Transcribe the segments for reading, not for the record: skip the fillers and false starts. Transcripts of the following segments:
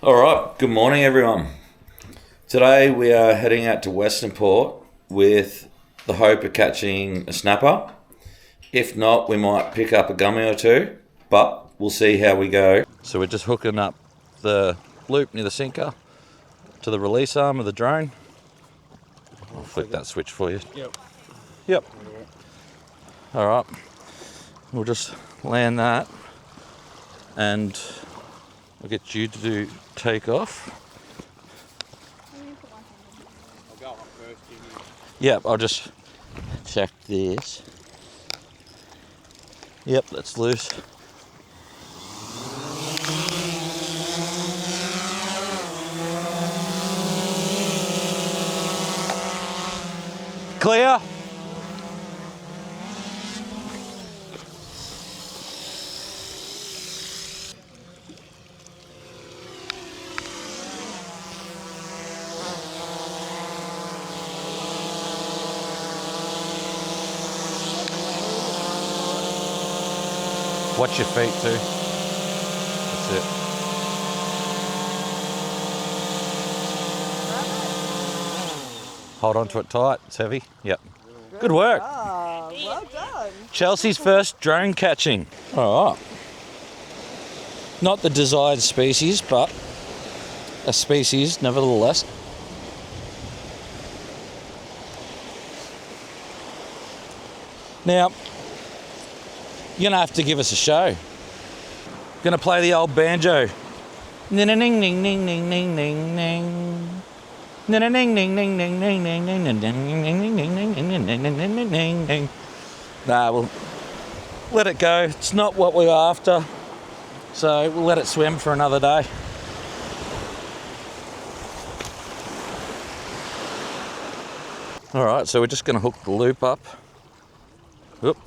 All right, good morning, everyone. Today we are heading out to Western Port with the hope of catching a snapper. If not, we might pick up a gummy or two, but we'll see how we go. So we're just hooking up the loop near the sinker to the release arm of the drone. I'll flick that switch for you. Yep. All right, we'll just land that and I'll get you to do takeoff. I'll go up first. Yep, I'll just check this. Yep, that's loose. Clear. Watch your feet too. That's it. Hold on to it tight. It's heavy. Yep. Good work. Well done. Chelsea's first drone catching. All right. Not the desired species, but a species nevertheless. Now, you're going to have to give us a show. Going to play the old banjo. Ning ning ning ning ning ning ning ning. Ning ning ning ning ning ning ning ning ning ning ning ning ning ning ning. Nah, we'll let it go. It's not what we're after, so we'll let it swim for another day. All right, so we're just going to hook the loop up. Whoop.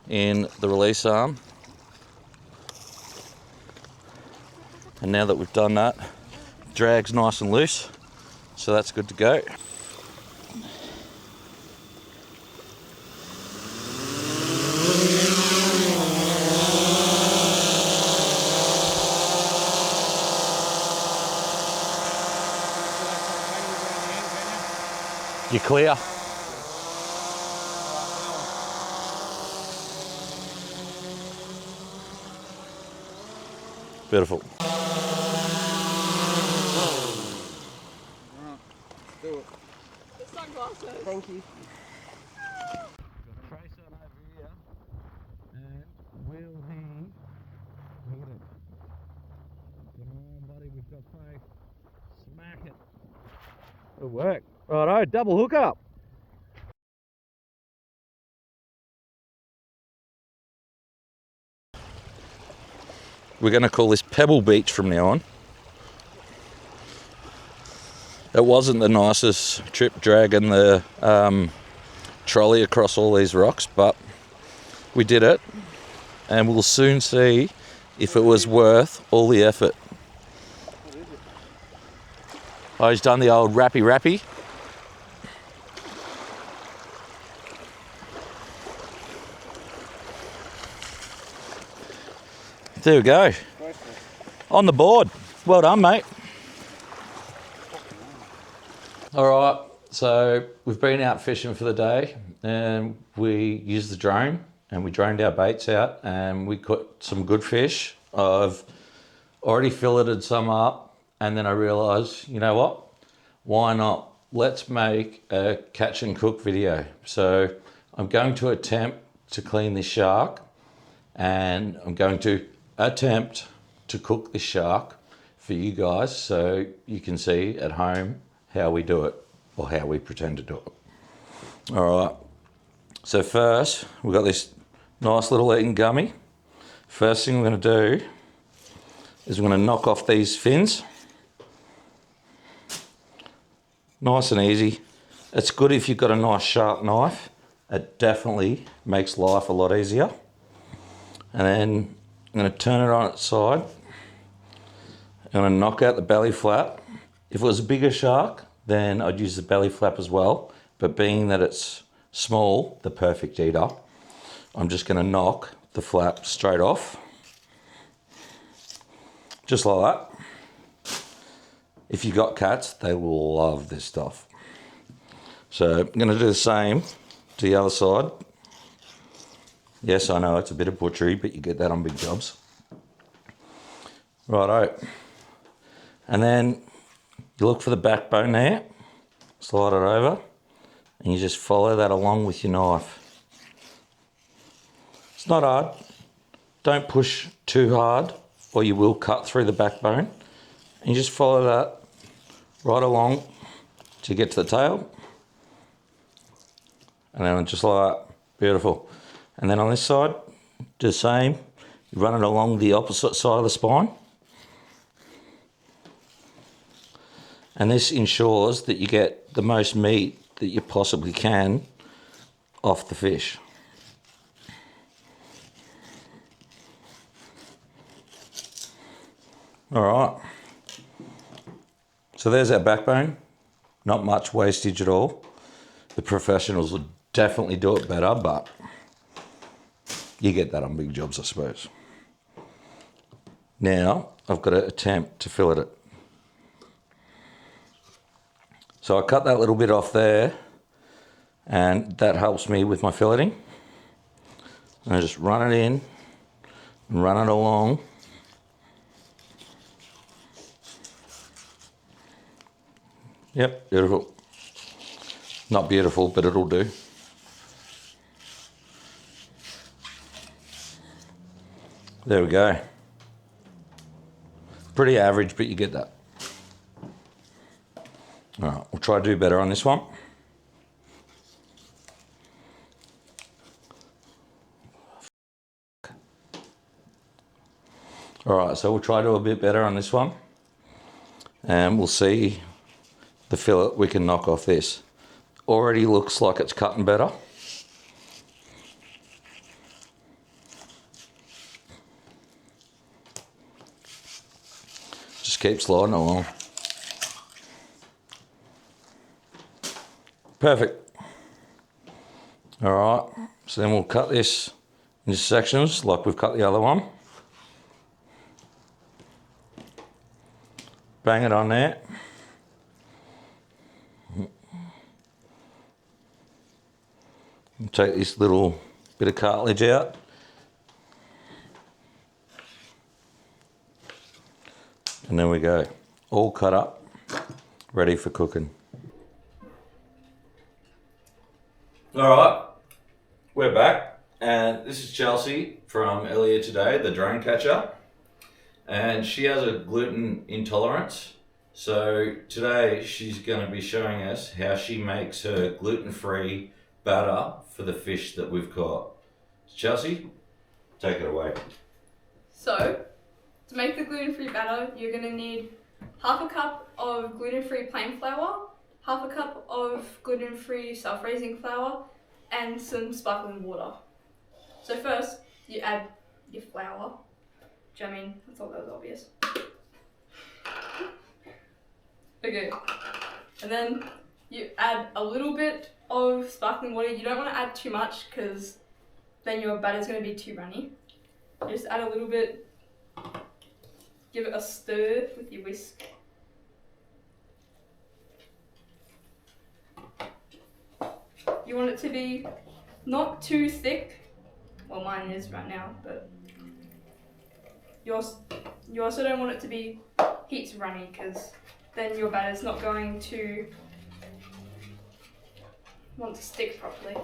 In the release arm, and now that we've done that, drag's nice and loose, so that's good to go. You're clear. Beautiful. Do it. The sunglasses. Thank you. Trace on over here, and will he hit it? Come on, buddy, we've got faith. Smack it. Good work. Righto, double hook up. We're going to call this Pebble Beach from now on. It wasn't the nicest trip dragging the trolley across all these rocks, but we did it, and we'll soon see if it was worth all the effort. Oh, he's done the old rappy. There we go. On the board. Well done, mate. All right, so we've been out fishing for the day, and we used the drone, and we droned our baits out, and we caught some good fish. I've already filleted some up, and then I realised, you know what? Why not? Let's make a catch and cook video. So I'm going to attempt to clean this shark, and I'm going to attempt to cook this shark for you guys so you can see at home how we do it, or how we pretend to do it. All right, so first we've got this nice little eating gummy. First thing we're going to do is we're going to knock off these fins. Nice and easy. It's good if you've got a nice sharp knife. It definitely makes life a lot easier. And then I'm going to turn it on its side. I'm going to knock out the belly flap. If it was a bigger shark, then I'd use the belly flap as well. But being that it's small, the perfect eater, I'm just going to knock the flap straight off. Just like that. if you got cats, they will love this stuff. So I'm going to do the same to the other side. Yes, I know it's a bit of butchery, but you get that on big jobs. Righto. And then you look for the backbone there, slide it over, and you just follow that along with your knife. It's not hard. Don't push too hard or you will cut through the backbone. And you just follow that right along till you get to the tail. And then just like that. Beautiful. And then on this side, do the same. You run it along the opposite side of the spine. And this ensures that you get the most meat that you possibly can off the fish. All right. So there's our backbone. Not much wastage at all. The professionals would definitely do it better, but you get that on big jobs, I suppose. Now I've got to attempt to fillet it. So I cut that little bit off there, and that helps me with my filleting. And I just run it in and run it along. Yep, beautiful. Not beautiful, but it'll do. There we go. Pretty average, but you get that. All right, we'll try to do better on this one. All right, so we'll try to do a bit better on this one. And we'll see the fillet we can knock off this. Already looks like it's cutting better. Just keep sliding along. Perfect. All right, so then we'll cut this into sections like we've cut the other one. Bang it on there. Take this little bit of cartilage out. And there we go. All cut up, ready for cooking. All right, we're back. And this is Chelsea from earlier today, the drone catcher. And she has a gluten intolerance. So today she's going to be showing us how she makes her gluten-free batter for the fish that we've caught. Chelsea, take it away. So, to make the gluten-free batter, you're going to need half a cup of gluten-free plain flour, half a cup of gluten-free self-raising flour, and some sparkling water. So first, you add your flour, which I mean, I thought that was obvious. Okay, and then you add a little bit of sparkling water. You don't want to add too much because then your batter's going to be too runny. Just add a little bit, give it a stir with your whisk. You want it to be not too thick. Well, mine is right now, but you also don't want it to be heaps runny because then your batter's not going to want to stick properly.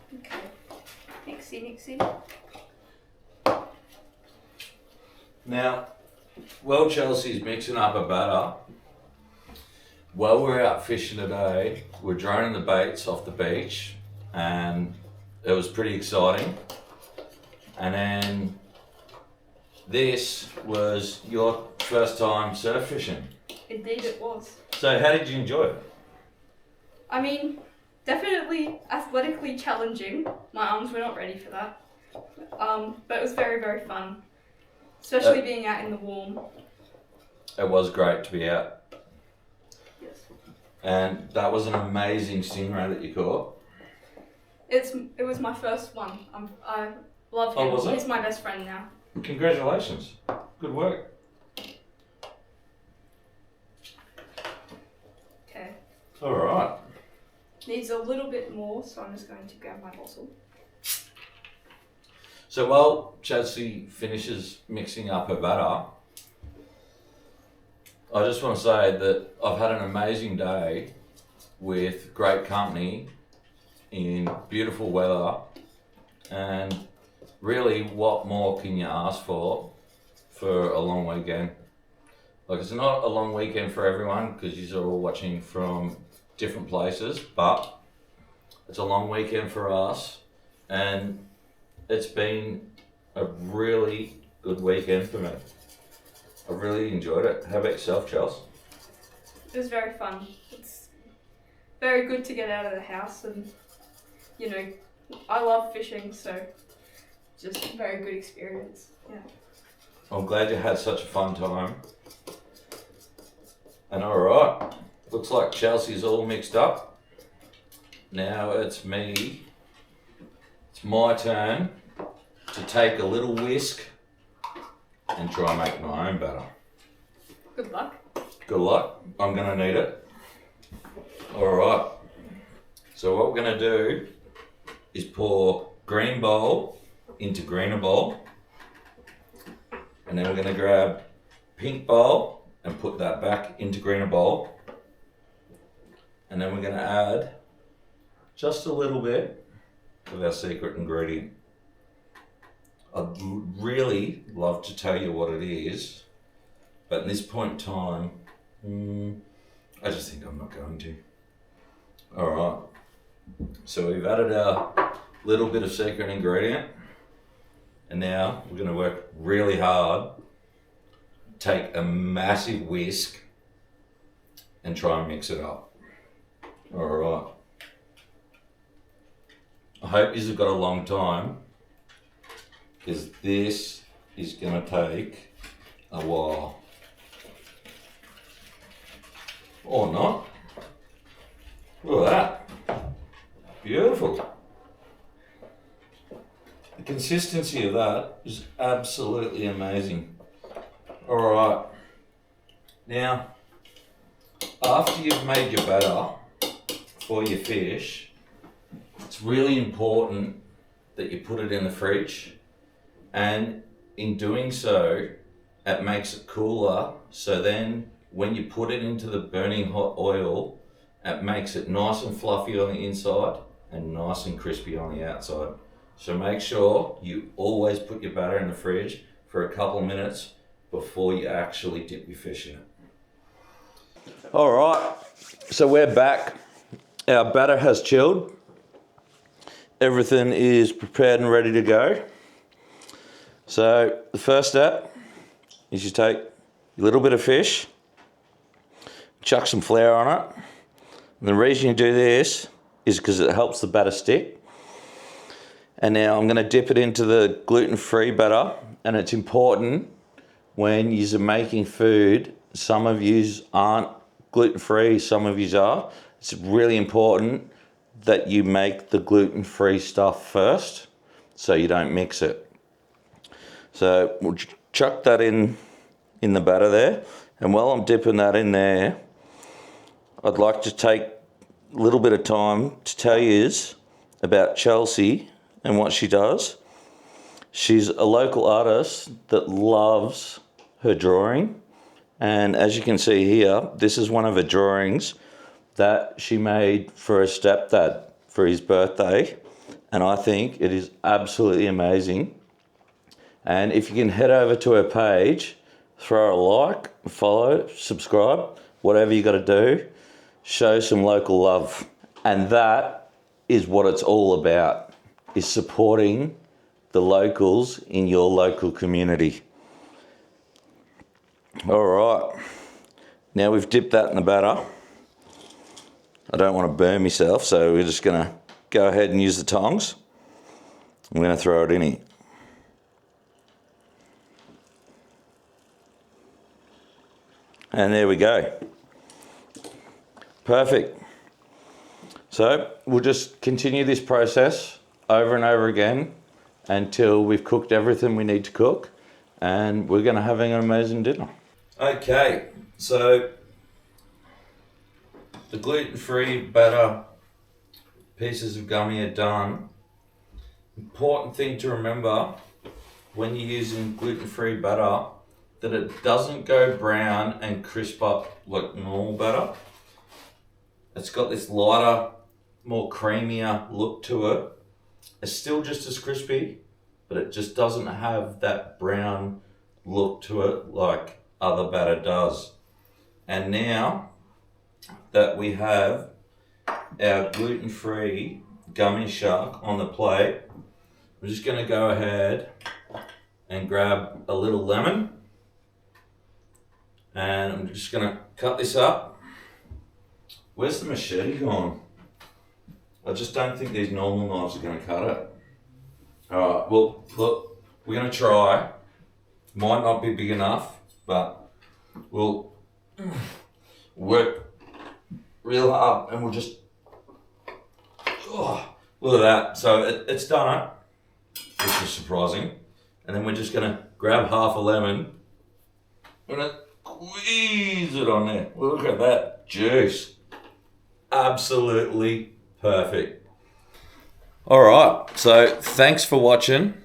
Okay, mixy. Now, while Chelsea's mixing up a batter, while we're out fishing today, we're droning the baits off the beach, and it was pretty exciting. And then this was your first time surf fishing. Indeed it was. So how did you enjoy it? I mean, definitely athletically challenging. My arms were not ready for that. But it was very, very fun. Especially being out in the warm. It was great to be out. Yes. And that was an amazing stingray that you caught. It was my first one. I love him. Oh, was it? He's my best friend now. Congratulations. Good work. Okay. All right. Needs a little bit more, so I'm just going to grab my bottle. So while Chelsea finishes mixing up her batter, I just want to say that I've had an amazing day with great company in beautiful weather, and really, what more can you ask for a long weekend? Like, it's not a long weekend for everyone because you're all watching from different places, but it's a long weekend for us, and it's been a really good weekend for me. I really enjoyed it. How about yourself, Charles? It was very fun. It's very good to get out of the house, and you know, I love fishing, so just a very good experience. Yeah. I'm glad you had such a fun time. And all right, looks like Chelsea's all mixed up. Now it's me. It's my turn to take a little whisk and try and make my own batter. Good luck. Good luck. I'm gonna need it. All right. So what we're gonna do is pour green bowl into greener bowl, and then we're gonna grab pink bowl and put that back into greener bowl, and then we're gonna add just a little bit of our secret ingredient. I'd really love to tell you what it is, but at this point in time, I just think I'm not going to. All right. So we've added our little bit of secret ingredient, and now we're going to work really hard, take a massive whisk, and try and mix it up. All right. I hope you've got a long time, because this is going to take a while. Or not. Look at that. Beautiful. The consistency of that is absolutely amazing. All right. Now, after you've made your batter for your fish, it's really important that you put it in the fridge, and in doing so, it makes it cooler, so then when you put it into the burning hot oil, it makes it nice and fluffy on the inside and nice and crispy on the outside. So make sure you always put your batter in the fridge for a couple of minutes before you actually dip your fish in it. All right, so we're back. Our batter has chilled. Everything is prepared and ready to go. So the first step is you take a little bit of fish, chuck some flour on it. And the reason you do this is because it helps the batter stick. And now I'm going to dip it into the gluten-free batter, and it's important when you're making food, some of you aren't gluten-free, some of you are. It's really important that you make the gluten-free stuff first so you don't mix it. So we'll chuck that in the batter there, and while I'm dipping that in there, I'd like to take a little bit of time to tell you about Chelsea and what she does. She's a local artist that loves her drawing, and as you can see here, this is one of her drawings that she made for her stepdad for his birthday, and I think it is absolutely amazing. And if you can head over to her page, throw her a like, follow, subscribe, whatever you got to do, show some local love. And that is what it's all about, is supporting the locals in your local community. All right, now we've dipped that in the batter. I don't want to burn myself, so we're just going to go ahead and use the tongs. I'm going to throw it in here. And there we go. Perfect. So we'll just continue this process over and over again until we've cooked everything we need to cook, and we're going to have an amazing dinner. Okay, so the gluten-free batter pieces of gummy are done. Important thing to remember when you're using gluten-free batter, that it doesn't go brown and crisp up like normal batter. It's got this lighter, more creamier look to it. It's still just as crispy, but it just doesn't have that brown look to it like other batter does. And now that we have our gluten-free gummy shark on the plate, we're just going to go ahead and grab a little lemon, and I'm just going to cut this up. Where's the machete gone? I just don't think these normal knives are going to cut it. Alright, well, look, we're going to try. Might not be big enough, but we'll work real hard and we'll just, oh, look at that. So it's done it, which is surprising. And then we're just going to grab half a lemon. We're going to squeeze it on there. Look at that juice. Absolutely perfect. Alright, so thanks for watching.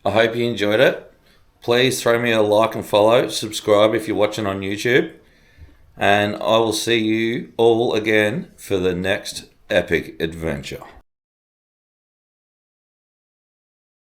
I hope you enjoyed it. Please throw me a like and follow. Subscribe if you're watching on YouTube. And I will see you all again for the next epic adventure.